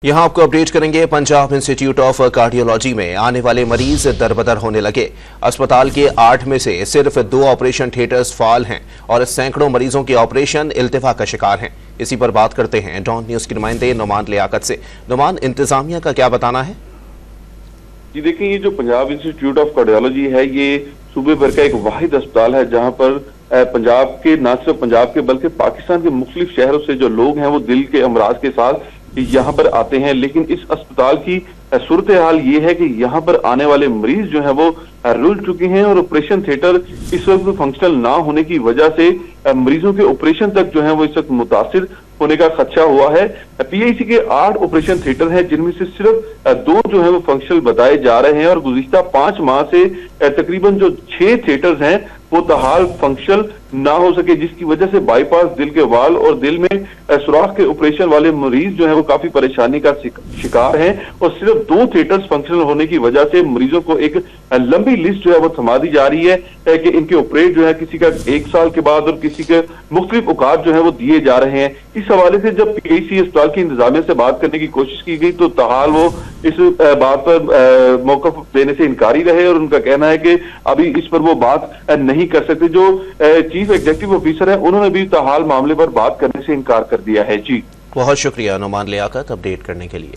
यहां आपको अपडेट करेंगे। पंजाब इंस्टीट्यूट ऑफ कार्डियोलॉजी में आने वाले मरीज दरबदर होने लगे। अस्पताल के 8 में से सिर्फ 2 ऑपरेशन थिएटर्स फाल हैं और सैकड़ों मरीजों के ऑपरेशन इल्तिफा का शिकार हैं। इसी पर बात करते हैं डॉन न्यूज के नुमाइंदे नुमान लियाकत से। नुमान, इंतजामिया का क्या बताना है? जी देखिए, ये जो पंजाब इंस्टीट्यूट ऑफ कार्डियोलॉजी है, ये सूबे भर का एक वाहिद अस्पताल है जहां पर पंजाब के, न सिर्फ पंजाब के बल्कि पाकिस्तान के मुख्तलिफ शहरों से जो लोग हैं वो दिल के अमराज के साथ यहाँ पर आते हैं। लेकिन इस अस्पताल की सूरत हाल ये है कि यहाँ पर आने वाले मरीज जो है वो रुल चुके हैं और ऑपरेशन थिएटर इस वक्त फंक्शनल ना होने की वजह से मरीजों के ऑपरेशन तक जो है वो इस वक्त मुतासिर होने का खदशा हुआ है। पीआईसी के 8 ऑपरेशन थिएटर हैं जिनमें से सिर्फ 2 जो है वो फंक्शनल बताए जा रहे हैं और गुज़िश्ता 5 माह से तकरीबन जो 6 थिएटर्स हैं वो तहाल फंक्शनल ना हो सके, जिसकी वजह से बाईपास, दिल के वाल और दिल में सुराख के ऑपरेशन वाले मरीज जो है वो काफी परेशानी का शिकार हैं और सिर्फ 2 थिएटर्स फंक्शनल होने की वजह से मरीजों को एक लंबी लिस्ट जो है वो थमा दी जा रही है कि इनके ऑपरेट जो है किसी का 1 साल के बाद और किसी के मुख्तलिफ औकात जो है वो दिए जा रहे हैं। इस हवाले से जब पीआईसी अस्पताल की इंतजामिया से बात करने की कोशिश की गई तो तहाल वो इस बात पर मौक़िफ़ देने से इनकारी रहे और उनका कहना है कि अभी इस पर वो बात नहीं कर सकते। जो चीफ एग्जीक्यूटिव ऑफिसर है उन्होंने भी तहाल मामले पर बात करने से इनकार कर दिया है। जी, बहुत शुक्रिया नुमान लियाकत अपडेट करने के लिए।